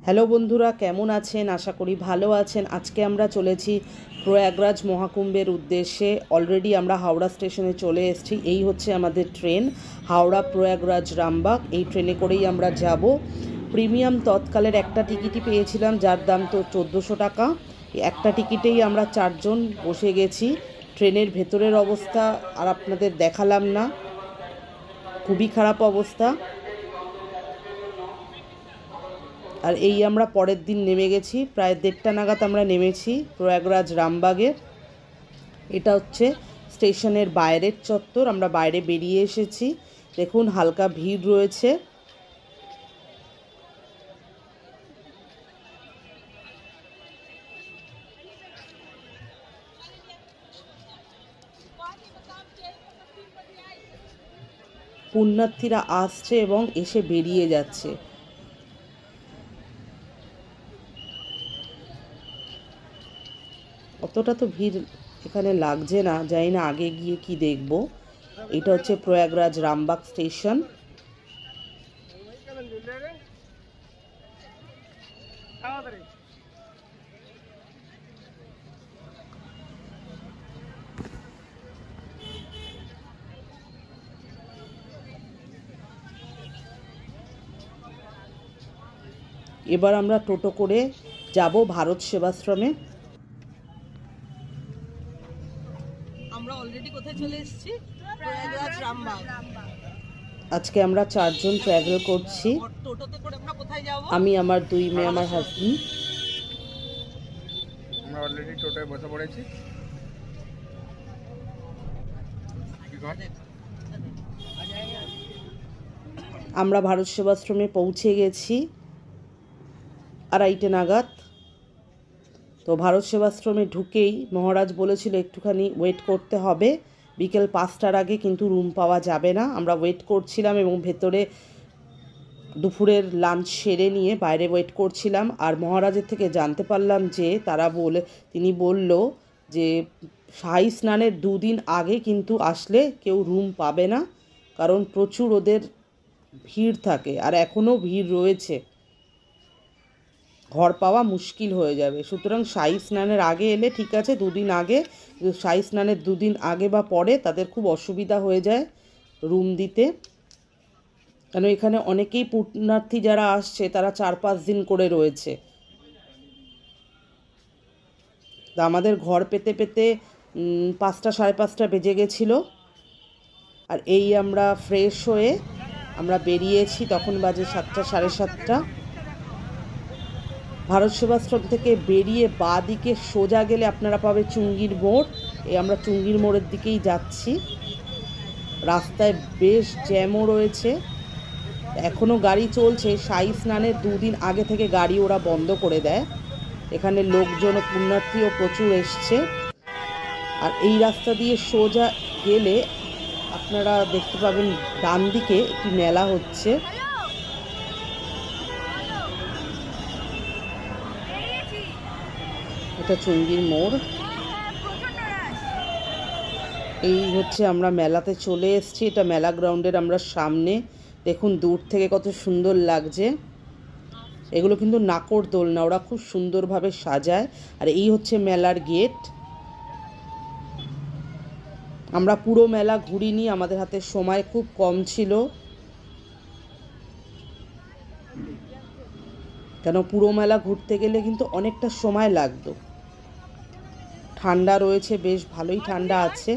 Hello বন্ধুরা, কেমন আছেন? আশা করি ভালো আছেন। আজকে আমরা চলেছি প্রয়াগরাজ মহাকুম্ভের উদ্দেশ্যে। অলরেডি আমরা হাওড়া স্টেশনে চলে এসেছি। এই হচ্ছে আমাদের ট্রেন, হাওড়া প্রয়াগরাজ রামবাগ। এই ট্রেনে করেই আমরা যাব। প্রিমিয়াম তৎকালের একটা টিকিটই পেয়েছিলাম, যার দাম তো 1400 টাকা। একটা টিকিটেই আমরা 4 জন বসে গেছি। ট্রেনের ভেতরের অবস্থা আর আপনাদের দেখালাম না, খুবই খারাপ অবস্থা। আর এই আমরা পরের দিন নেমে গেছি, প্রায় 1:30 নাগাদ আমরা নেমেছি প্রয়াগরাজ রামবাগে। এটা হচ্ছে স্টেশনের বাইরের চত্বর। আমরা বাইরে বেরিয়ে এসেছি, দেখুন হালকা ভিড় রয়েছে। পুণ্যার্থীরা আসছে এবং এসে বেরিয়ে যাচ্ছে। অতটা তো ভিড় এখানে লাগছে না, জানি না আগে গিয়ে কি দেখব। এটা হচ্ছে প্রয়াগরাজ রামবাগ স্টেশন। এবার আমরা টোটো করে যাব ভারত সেবাশ্রমে। আমরা অলরেডি কোথায় চলে এসেছি? প্রয়াগরাজ রামবাগ। আজকে আমরা 4 জন ট্রাভেল করছি। টোটোতে করে আমরা কোথায় যাব? আমি, আমার 2 মেয়ে, আমার হাজবেন্ড। আমরা অলরেডি টোটোয় বসে পড়েছি। আমরা ভারত সেবাশ্রমে পৌঁছে গেছি 2:30 নাগাদ। তো ভারত সেবাশ্রমে ঢুকেই মহারাজ বলেছিল একটুখানি ওয়েট করতে হবে, বিকেল 5টার আগে কিন্তু রুম পাওয়া যাবে না। আমরা ওয়েট করছিলাম এবং ভেতরে দুপুরের লাঞ্চ সেরে নিয়ে বাইরে ওয়েট করছিলাম। আর মহারাজের থেকে জানতে পারলাম যে তিনি বলল যে শাহী স্নানের 2 দিন আগে কিন্তু আসলে কেউ রুম পাবে না, কারণ প্রচুর ওদের ভিড় থাকে আর এখনও ভিড় রয়েছে, ঘর পাওয়া মুশকিল হয়ে যাবে। সুতরাং শাহী স্নানের আগে এলে ঠিক আছে, 2 দিন আগে। শাহী স্নানের 2 দিন আগে বা পরে তাদের খুব অসুবিধা হয়ে যায় রুম দিতে, কেন এখানে অনেকেই পুণ্যার্থী যারা আসছে তারা 4-5 দিন করে রয়েছে। তা আমাদের ঘর পেতে পেতে 5টা 5:30 বেজে গেছিলো। আর এই আমরা ফ্রেশ হয়ে আমরা বেরিয়েছি, তখন বাজে 7টা 7:30। ভারত সেবাশ্রম থেকে বেরিয়ে বাঁ দিকে সোজা গেলে আপনারা পাবে চুঙ্গির মোড়। এই আমরা চুঙ্গির মোড়ের দিকেই যাচ্ছি। রাস্তায় বেশ জ্যামও রয়েছে, এখনও গাড়ি চলছে। শাহী স্নানের 2 দিন আগে থেকে গাড়ি ওরা বন্ধ করে দেয়। এখানে লোকজন পুণ্যার্থীও প্রচুর এসছে। আর এই রাস্তা দিয়ে সোজা গেলে আপনারা দেখতে পাবেন ডান দিকে একটি মেলা হচ্ছে। এটা চুঙ্গির মোড়। এই হচ্ছে আমরা মেলাতে চলে এসেছি। এটা মেলা গ্রাউন্ডের আমরা সামনে, দেখুন দূর থেকে কত সুন্দর লাগছে। এগুলো কিন্তু নাকর দোলনা, ওরা খুব সুন্দরভাবে সাজায়। আর এই হচ্ছে মেলার গেট। আমরা পুরো মেলা ঘুরিনি, আমাদের হাতে সময় খুব কম ছিল, কেন পুরো মেলা ঘুরতে গেলে কিন্তু অনেকটা সময় লাগতো। ঠান্ডা রয়েছে, বেশ ভালোই ঠান্ডা আছে।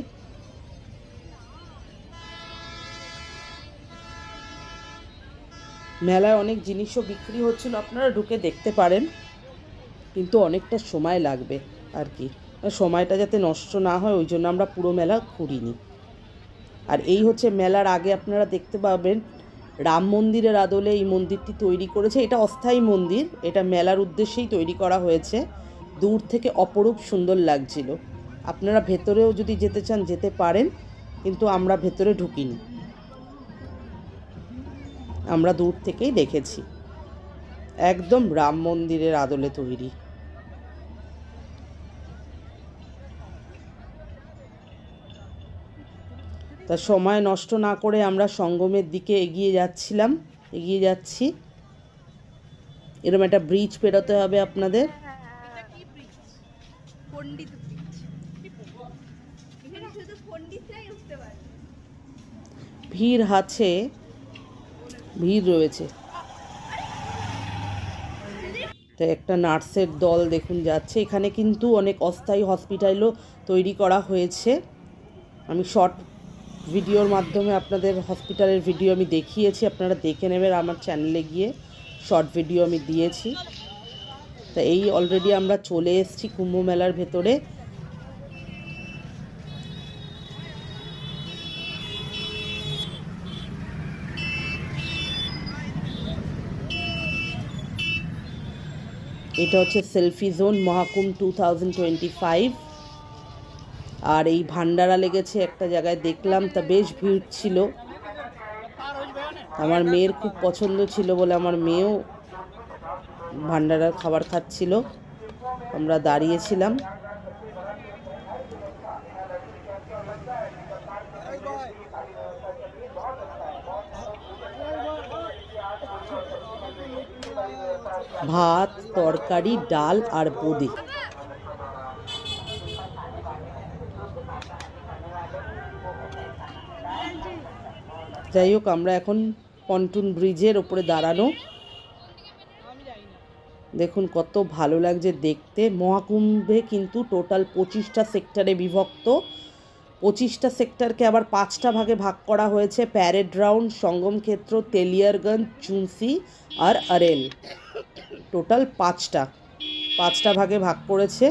মেলায় অনেক জিনিসও বিক্রি হচ্ছিল, আপনারা ঢুকে দেখতে পারেন, কিন্তু অনেকটা সময় লাগবে আর কি। সময়টা যাতে নষ্ট না হয় ওই জন্য আমরা পুরো মেলা ঘুরিনি। আর এই হচ্ছে মেলার আগে আপনারা দেখতে পাবেন রাম মন্দিরের আদলে এই মন্দিরটি তৈরি করেছে। এটা অস্থায়ী মন্দির, এটা মেলার উদ্দেশ্যেই তৈরি করা হয়েছে। দূর থেকে অপরূপ সুন্দর লাগছিল। আপনারা ভেতরেও যদি যেতে চান যেতে পারেন, কিন্তু আমরা ভেতরে ঢুকিনি, আমরা দূর থেকেই দেখেছি। একদম রাম মন্দিরের আদলে তৈরি। তা সময় নষ্ট না করে আমরা সঙ্গমের দিকে এগিয়ে যাচ্ছি। এরকম একটা ব্রিজ পেরোতে হবে আপনাদের। এটা কি ব্রিজ? পণ্ডিত ব্রিজ। এখানে শুধু পণ্ডিতরাই উঠতে পারে। ভিড় আছে, ভিড় রয়েছে। তো একটা নার্সের দল দেখুন যাচ্ছে। এখানে কিন্তু অনেক অস্থায়ী হসপিটালও তৈরি করা হয়েছে। আমি শর্ট ভিডিওর মাধ্যমে আপনাদের হসপিটালের ভিডিও আমি দেখিয়েছি, আপনারা দেখে নেবেন আমার চ্যানেলে গিয়ে, শর্ট ভিডিও আমি দিয়েছি। তা এই অলরেডি আমরা চলে এসেছি কুম্ভ মেলার ভেতরে। এটা হচ্ছে সেলফি জোন মহাকুম্ভ 2025। আর এই ভান্ডারা লেগেছে একটা জায়গায় দেখলাম, তা বেশ ভিড় ছিল। আমার মেয়ের খুব পছন্দ ছিল বলে আমার মেয়েও ভান্ডারার খাবার খাচ্ছিল, আমরা দাঁড়িয়েছিলাম। ভাত, তরকারি, ডাল আর বোঁদে। যাই হোক, আমরা এখন পন্টুন ব্রিজের ওপরে দাঁড়ানো। দেখুন কত ভালো লাগছে দেখতে। মহাকুম্ভে কিন্তু টোটাল 25টা সেক্টরে বিভক্ত। 25টা সেক্টরকে আবার 5টা ভাগে ভাগ করা হয়েছে। প্যারেড গ্রাউন্ড, সঙ্গম ক্ষেত্র, তেলিয়ারগঞ্জ, চুনসি আর আরেল। টোটাল 5টা ভাগে ভাগ করেছে।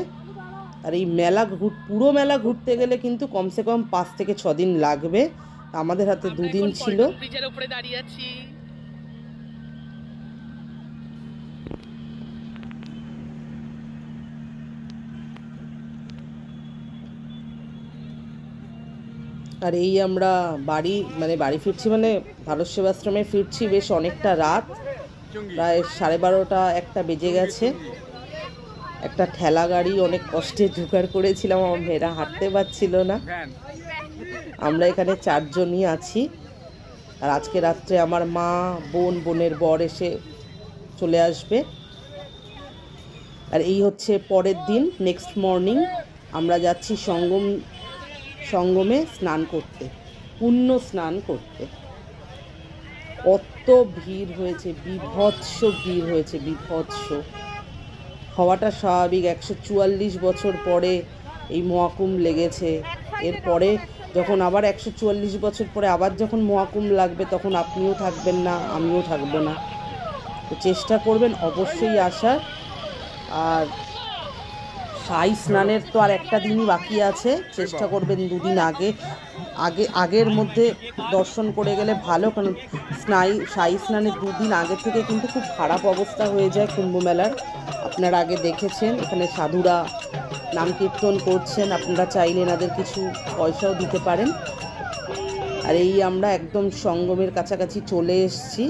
আর এই মেলা পুরো মেলা ঘুরতে গেলে কিন্তু কমসে কম 5 থেকে 6 দিন লাগবে। আমাদের হাতে 2 দিন ছিল। ব্রিজের উপরে দাঁড়িয়ে আছি। আর এই আমরা বাড়ি ফিরছি, ভারত সেবাশ্রমে ফিরছি বেশ অনেকটা রাত, প্রায় 12:30 একটা বেজে গেছে। একটা ঠেলা গাড়ি অনেক কষ্টে জোগাড় করেছিলাম, আমার মেয়েরা হাঁটতে পারছিল না। আমরা এখানে 4 জনই আছি। আর আজকে রাত্রে আমার মা, বোনের বর এসে চলে আসবে। আর এই হচ্ছে পরের দিন, নেক্সট মর্নিং আমরা যাচ্ছি সঙ্গমে স্নান করতে, পুণ্য স্নান করতে। কত ভিড় হয়েছে, বিভৎস ভিড় হয়েছে, বিভৎস। হওয়াটা স্বাভাবিক, 144 বছর পরে এই মহাকুম্ভ লেগেছে। এরপরে যখন আবার 144 বছর পরে আবার যখন মহাকুম্ভ লাগবে, তখন আপনিও থাকবেন না, আমিও থাকবো না। তো চেষ্টা করবেন অবশ্যই আসার। আর শাহী স্নানের তো আর একটা দিনই বাকি আছে, চেষ্টা করবেন 2 দিন আগের মধ্যে দর্শন করে গেলে ভালো। কারণ শাহী স্নানের 2 দিন আগে থেকে কিন্তু খুব খারাপ অবস্থা হয়ে যায় কুম্ভ মেলার। আপনারা আগে দেখেছেন, এখানে সাধুরা নাম কীর্তন করছেন, আপনারা চাইলে এনাদের কিছু পয়সাও দিতে পারেন। আর এই আমরা একদম সঙ্গমের কাছাকাছি চলে এসেছি।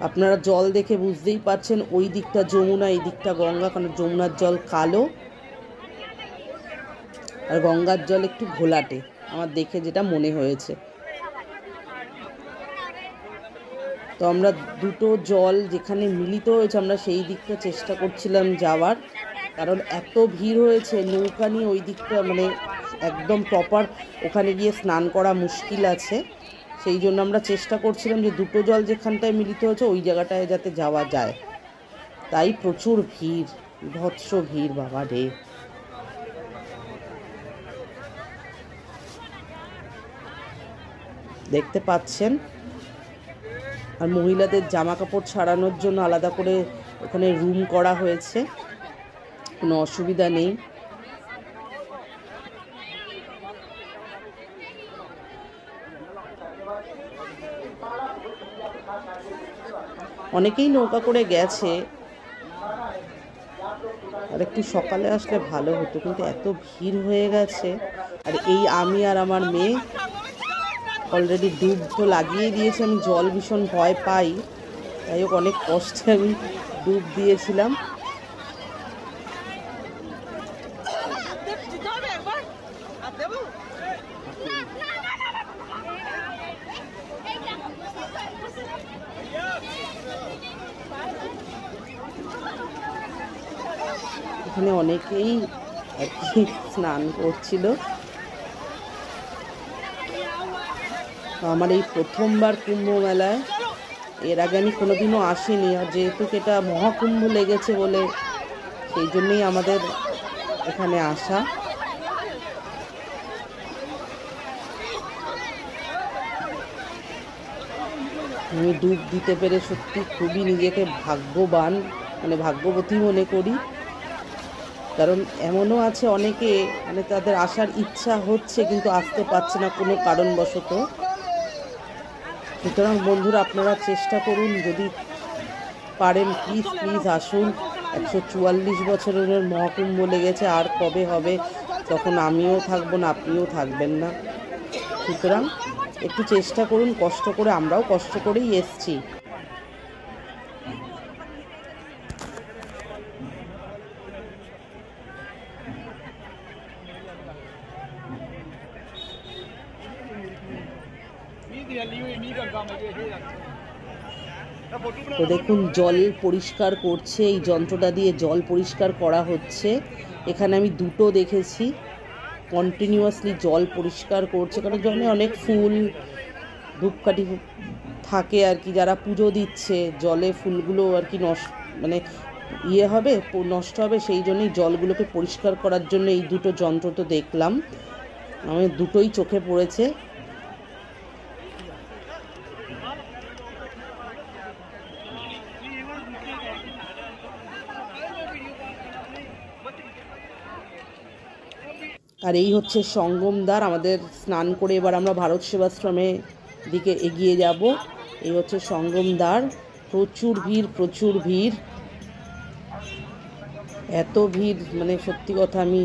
আপনারা জল দেখে বুঝতেই পারছেন, ওই দিকটা যমুনা, এই দিকটা গঙ্গা। কারণ যমুনার জল কালো আর গঙ্গার জল একটু ঘোলাটে, আমার দেখে যেটা মনে হয়েছে। তো আমরা দুটো জল যেখানে মিলিত হয়েছে, আমরা সেই দিকটা চেষ্টা করছিলাম যাওয়ার। কারণ এত ভিড় হয়েছে, নৌকা নিয়ে ওই দিকটা একদম প্রপার ওখানে গিয়ে স্নান করা মুশকিল আছে। সেই জন্য আমরা চেষ্টা করছিলাম যে দুটো জল যেখানটায় মিলিত হয়েছে ওই জায়গাটায় যাতে যাওয়া যায়। তাই প্রচুর ভিড়, বিভৎস ভিড়, বাবা রে। দেখতে পাচ্ছেন। আর মহিলাদের জামা কাপড় ছাড়ানোর জন্য আলাদা করে ওখানে রুম করা হয়েছে, কোনো অসুবিধা নেই। অনেকেই নৌকা করে গেছে, আর একটু সকালে আসলে ভালো হতো, কিন্তু এত ভিড় হয়ে গেছে। আর এই আমি আর আমার মেয়ে অলরেডি ডুব তো লাগিয়ে দিয়েছি। আমি জল ভীষণ ভয় পাই, যাই হোক অনেক কষ্টে আমি ডুব দিয়েছিলাম। এখানে অনেকেই আর কি স্নান করছিল। আমার এই প্রথমবার কুম্ভ মেলায়, এর আগে আমি কোনোদিনও আসিনি, আর যেহেতু এটা মহাকুম্ভ লেগেছে বলে সেই জন্যই আমাদের এখানে আসা। আমি ডুব দিতে পেরে সত্যি খুবই নিজেকে ভাগ্যবান, মানে ভাগ্যবতী মনে করি। কারণ এমনও আছে অনেকে, মানে তাদের আসার ইচ্ছা হচ্ছে কিন্তু আসতে পারছে না কোনো কারণবশত। সুতরাং বন্ধুরা, আপনারা চেষ্টা করুন, যদি পারেন প্লিজ প্লিজ আসুন। 144 বছরের মহাকুম্ভ লেগেছে, আর কবে হবে তখন আমিও থাকবো না, আপনিও থাকবেন না। সুতরাং একটু চেষ্টা করুন, কষ্ট করে, আমরাও কষ্ট করেই এসছি। তো দেখুন জল পরিষ্কার করছে, এই যন্ত্রটা দিয়ে জল পরিষ্কার করা হচ্ছে। এখানে আমি দুটো দেখেছি কন্টিনিউয়াসলি জল পরিষ্কার করছে, কারণ জলে অনেক ফুল ধূপকাঠি থাকে আর কি, যারা পুজো দিচ্ছে জলে ফুলগুলো আর কি মানে হবে, নষ্ট হবে, সেই জন্যই জলগুলোকে পরিষ্কার করার জন্য এই দুটো যন্ত্র তো দেখলাম, আমি দুটোই চোখে পড়েছে। আর এই হচ্ছে সঙ্গমদ্বার। আমাদের স্নান করে এবার আমরা ভারত সেবাশ্রমের দিকে এগিয়ে যাব। এই হচ্ছে সঙ্গমদ্বার। প্রচুর ভিড়, প্রচুর ভিড়, এত ভিড়, মানে সত্যি কথা আমি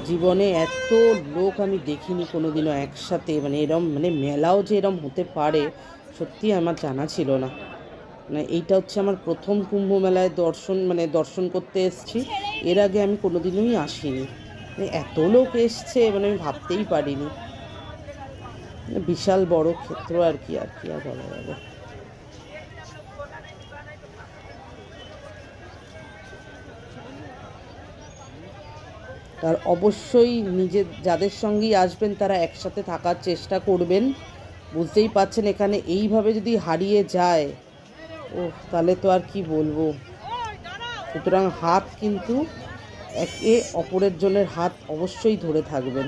জীবনে এত লোক আমি দেখিনি কোনোদিনও একসাথে, মানে এরম, মানে মেলাও যে এরম হতে পারে সত্যি আমার জানা ছিল না। মানে এইটা হচ্ছে আমার প্রথম কুম্ভ মেলায় দর্শন করতে এসেছি। এর আগে আমি কোনোদিনই আসিনি, এত লোক এসছে মানে আমি ভাবতেই পারিনি। বিশাল বড় ক্ষেত্র আর কি আর বলা যাবে। আর অবশ্যই যাদের সঙ্গেই আসবেন তারা একসাথে থাকার চেষ্টা করবেন। বুঝতেই পাচ্ছেন এখানে এইভাবে যদি হারিয়ে যায়, তাহলে তো আর কি বলবো। সুতরাং হাত কিন্তু একে অপরের জনের হাত অবশ্যই ধরে থাকবেন।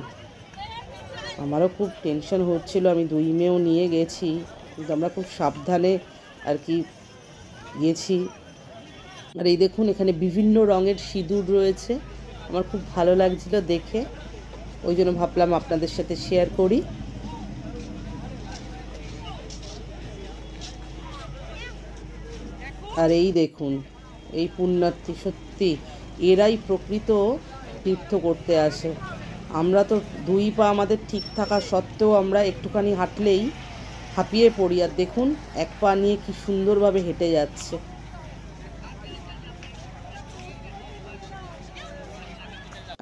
আমারও খুব টেনশন হচ্ছিল, আমি 2 মেয়েও নিয়ে গেছি, কিন্তু আমরা খুব সাবধানে আর কি গেছি। আর এই দেখুন এখানে বিভিন্ন রঙের সিঁদুর রয়েছে, আমার খুব ভালো লাগছিল দেখে, ওই জন্য ভাবলাম আপনাদের সাথে শেয়ার করি। আর এই দেখুন এই পুণ্যার্থী, সত্যি এরাই প্রকৃত তীর্থ করতে আসে। আমরা তো 2 পা আমাদের ঠিক থাকা সত্ত্বেও আমরা একটুখানি হাঁটলেই হাঁপিয়ে পড়ি, আর দেখুন 1 পা নিয়ে কি সুন্দরভাবে হেঁটে যাচ্ছে।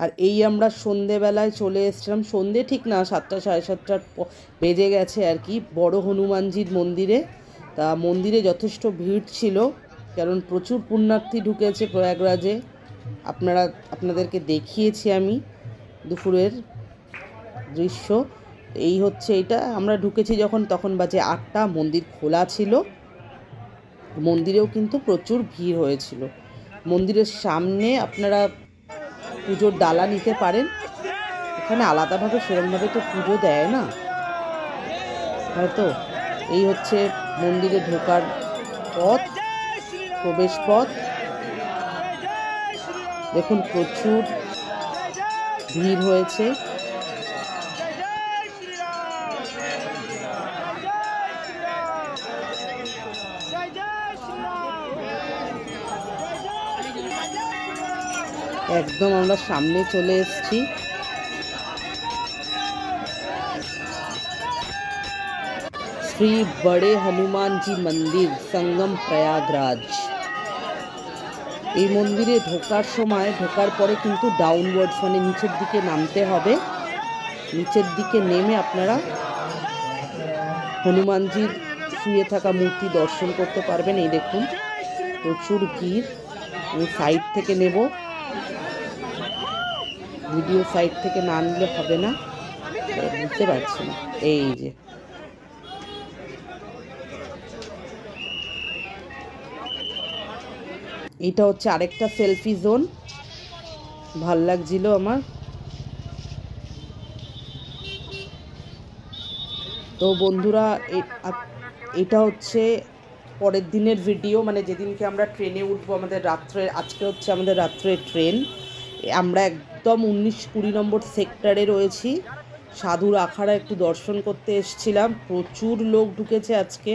আর এই আমরা সন্ধেবেলায় চলে এসেছিলাম, সন্ধে ঠিক না, 7টা সাড়ে 7টার বেজে গেছে আর কি, বড় হনুমানজির মন্দিরে। তা মন্দিরে যথেষ্ট ভিড় ছিল, কারণ প্রচুর পুণ্যার্থী ঢুকেছে প্রয়াগরাজে। আপনাদেরকে দেখিয়েছি আমি দুপুরের দৃশ্য। এই হচ্ছে এটা, আমরা ঢুকেছি তখন বাজে 8টা, মন্দির খোলা ছিল, মন্দিরেও কিন্তু প্রচুর ভিড় হয়েছিল। মন্দিরের সামনে আপনারা পুজোর ডালা নিতে পারেন, এখানে আলাদাভাবে সেরকমভাবে তো পুজো দেয় না হয়তো। এই হচ্ছে মন্দিরে ঢোকার পথ, প্রবেশ পথ। দেখুন প্রচুর ভিড় হয়েছে। একদম আমরা সামনে চলে এসেছি। শ্রী বড়ে হনুমানজি মন্দির, সঙ্গম প্রয়াগরাজ। এই মন্দিরে ঢোকার পরে কিন্তু ডাউনওয়ার্ডস, মানে নিচের দিকে নামতে হবে। নিচের দিকে নেমে আপনারা হনুমানজির শুয়ে থাকা মূর্তি দর্শন করতে পারবেন। এই দেখুন প্রচুর ভিড়, আমি সাইড থেকে নেব। ভিডিও সাইড থেকে না নিলে হবে না, বুঝতে পারছি না। এই যে এটা হচ্ছে আরেকটা সেলফি জোন, ভাল লাগছিল আমার। তো বন্ধুরা এটা হচ্ছে পরের দিনের ভিডিও, মানে যেদিনকে আমরা ট্রেনে উঠবো আমাদের রাত্রে, আজকে হচ্ছে আমাদের রাত্রের ট্রেন। আমরা একদম 19-20 নম্বর সেক্টরে রয়েছি। সাধুর আখাড়া একটু দর্শন করতে এসেছিলাম। প্রচুর লোক ঢুকেছে আজকে,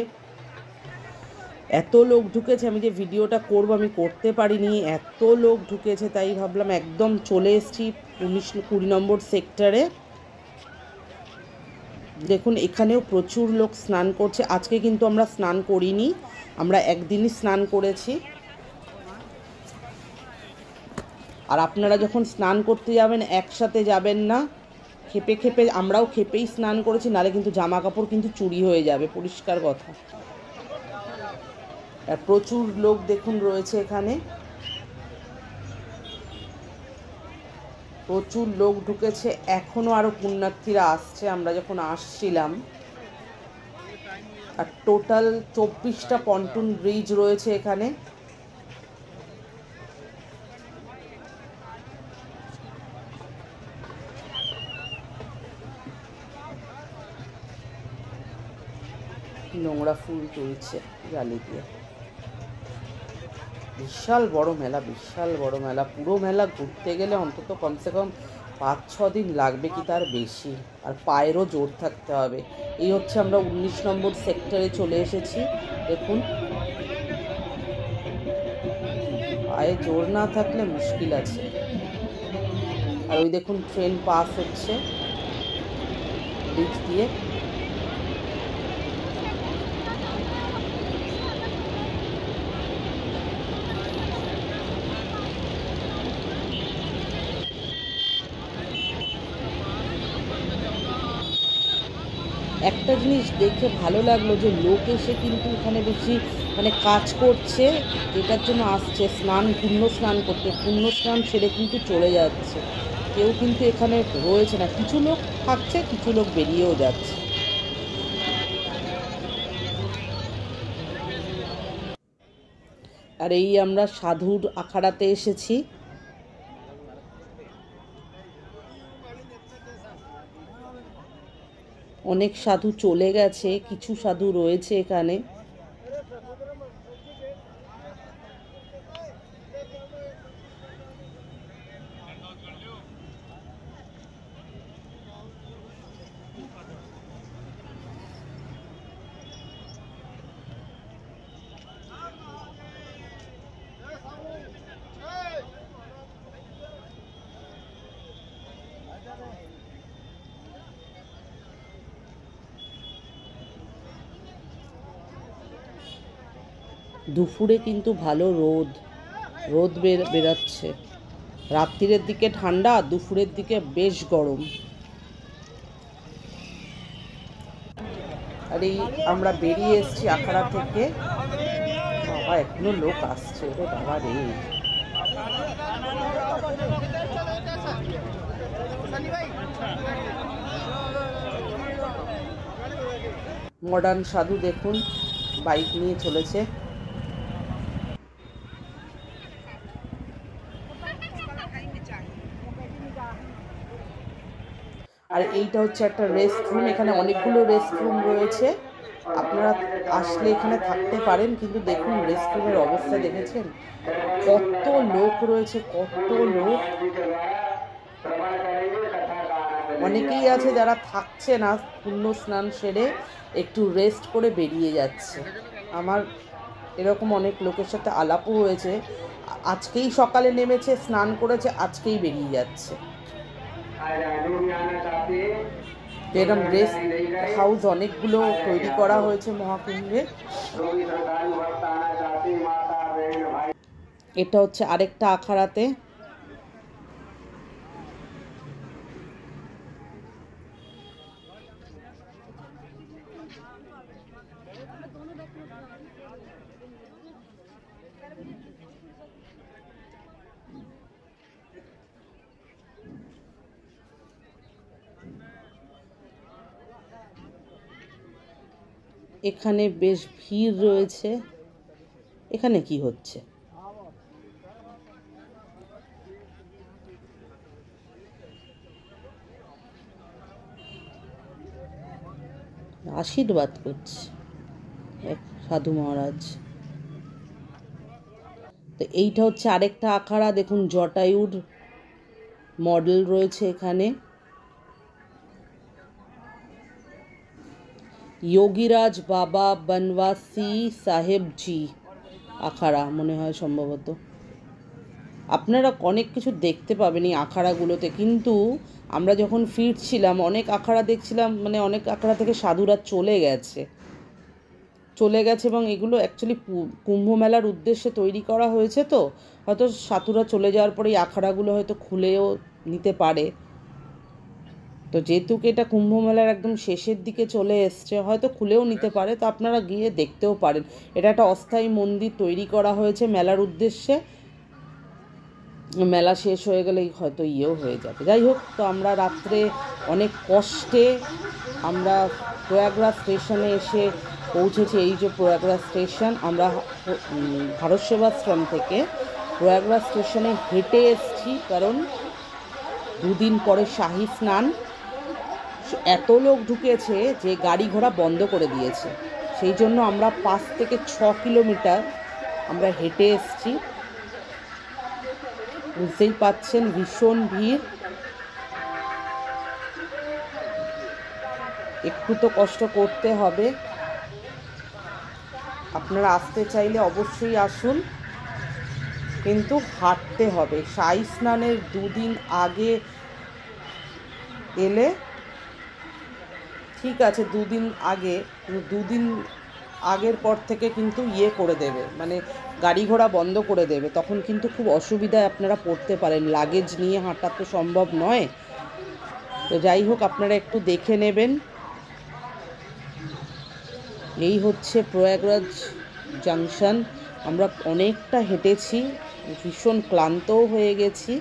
এত লোক ঢুকেছে আমি যে ভিডিওটা করব আমি করতে পারিনি, এত লোক ঢুকেছে। তাই ভাবলাম একদম চলে এসেছি 19-20 নম্বর সেক্টরে। দেখুন এখানেও প্রচুর লোক স্নান করছে। আজকে কিন্তু আমরা স্নান করিনি, আমরা একদিনই স্নান করেছি। আর আপনারা যখন স্নান করতে যাবেন একসাথে যাবেন না, খেপে খেপে, আমরাও খেপেই স্নান করেছি, নাহলে কিন্তু জামা কাপড় কিন্তু চুরি হয়ে যাবে, পরিষ্কার কথা। আর প্রচুর লোক দেখুন রয়েছে এখানে, প্রচুর লোক ঢুকেছে। এখনও আরও পুণ্যার্থীরা আসছে আমরা যখন আসছিলাম। আর টোটাল 24টা পন্টুন ব্রিজ রয়েছে এখানে। নোংরা ফুল তুলছে জালি দিয়ে। বিশাল বড় মেলা, বিশাল বড় মেলা। পুরো মেলা ঘুরতে গেলে অন্তত কমসে কম 5-6 দিন লাগবে কি তার বেশি, আর পায়েরও জোর থাকতে হবে। এই হচ্ছে আমরা 19 নম্বর সেক্টরে চলে এসেছি। দেখুন পায়ে জোর না থাকলে মুশকিল আছে। আর ওই দেখুন ট্রেন পাস হচ্ছে ব্রিজ দিয়ে। একটা জিনিস দেখে ভালো লাগলো যে লোক এসে কিন্তু এখানে বেশি মানে কাজ করছে, যেটার জন্য আসছে স্নান, পুণ্য স্নান করতে। পুণ্য স্নান সেরে কিন্তু চলে যাচ্ছে, কেউ কিন্তু এখানে রয়েছে না। কিছু লোক থাকছে, কিছু লোক বেরিয়েও যাচ্ছে। আর এই আমরা সাধুর আখাড়াতে এসেছি। অনেক সাধু চলে গেছে, কিছু সাধু রয়েছে এখানে। দুপুরে কিন্তু ভালো রোদ বেরাচ্ছে। রাত্রিরের দিকে ঠান্ডা, দুপুরের দিকে বেশ গরম। আর এই আমরা বেরিয়ে এসেছি আখাড়া থেকে। বাবা এখনো লোক আসছে রে বাবা রে। মডার্ন সাধু দেখুন বাইক নিয়ে চলেছে। আর এইটা হচ্ছে একটা রেস্ট রুম, এখানে অনেকগুলো রেস্ট রুম রয়েছে, আপনারা আসলে এখানে থাকতে পারেন। কিন্তু দেখুন রেস্ট রুমের অবস্থা দেখেছেন, কত লোক রয়েছে, কত লোক। অনেকেই আছে যারা থাকছে না, পুণ্য স্নান সেরে একটু রেস্ট করে বেরিয়ে যাচ্ছে। আমার এরকম অনেক লোকের সাথে আলাপও হয়েছে, আজকেই সকালে নেমেছে, স্নান করেছে, আজকেই বেরিয়ে যাচ্ছে। এরকম রেস্ট হাউস অনেকগুলো তৈরি করা হয়েছে মহাকুম্ভে। এটা হচ্ছে আরেকটা আখাড়াতে। এখানে বেশ ভিড় রয়েছে। এখানে কি হচ্ছে? আশীর্বাদ করছে এক সাধু মহারাজ। তো এইটা হচ্ছে আরেকটা আখাড়া। দেখুন জটায়ুর মডেল রয়েছে এখানে। যোগীরাজ বাবা বনবাসী সাহেবজি আখাড়া মনে হয় সম্ভবত। আপনারা অনেক কিছু দেখতে পাবেন এই আখাড়াগুলোতে, কিন্তু আমরা যখন ফিরছিলাম অনেক আখাড়া দেখছিলাম, মানে অনেক আখাড়া থেকে সাধুরা চলে গেছে এবং এগুলো অ্যাকচুয়ালি কুম্ভ মেলার উদ্দেশ্যে তৈরি করা হয়েছে। তো হয়তো সাধুরা চলে যাওয়ার পরে এই আখাড়াগুলো হয়তো খুলেও নিতে পারে। তো যেহেতু এটা কুম্ভ মেলার একদম শেষের দিকে চলে এসছে, হয়তো খুলেও নিতে পারে। তো আপনারা গিয়ে দেখতেও পারেন। এটা একটা অস্থায়ী মন্দির তৈরি করা হয়েছে মেলার উদ্দেশ্যে। মেলা শেষ হয়ে গেলেই হয়তো ইয়েও হয়ে যাবে। যাই হোক, তো আমরা রাত্রে অনেক কষ্টে আমরা প্রয়াগরাজ স্টেশনে এসে পৌঁছেছি। এই যে প্রয়াগরাজ স্টেশন, আমরা ভারত সেবাশ্রম থেকে প্রয়াগরাজ স্টেশনে হেঁটে এসেছি, কারণ দুদিন পরে শাহী স্নান। এত লোক ঢুকেছে যে গাড়ি ঘোড়া বন্ধ করে দিয়েছে, সেই জন্য আমরা 5 থেকে 6 কিলোমিটার আমরা হেঁটে এসেছি। বুঝতেই পাচ্ছেন ভীষণ ভিড়। একটু তো কষ্ট করতে হবে। আপনারা আসতে চাইলে অবশ্যই আসুন, কিন্তু হাঁটতে হবে। শাহী স্নানের 2 দিন আগে এলে ঠিক আছে, 2 দিন আগে, 2 দিন আগের পর থেকে কিন্তু করে দেবে, মানে গাড়ি ঘোড়া বন্ধ করে দেবে। তখন কিন্তু খুব অসুবিধায় আপনারা পড়তে পারেন, লাগেজ নিয়ে হাঁটা তো সম্ভব নয়। তো যাই হোক, আপনারা একটু দেখে নেবেন। এই হচ্ছে প্রয়াগরাজ জাংশন। আমরা অনেকটা হেঁটেছি, ভীষণ ক্লান্তও হয়ে গেছি।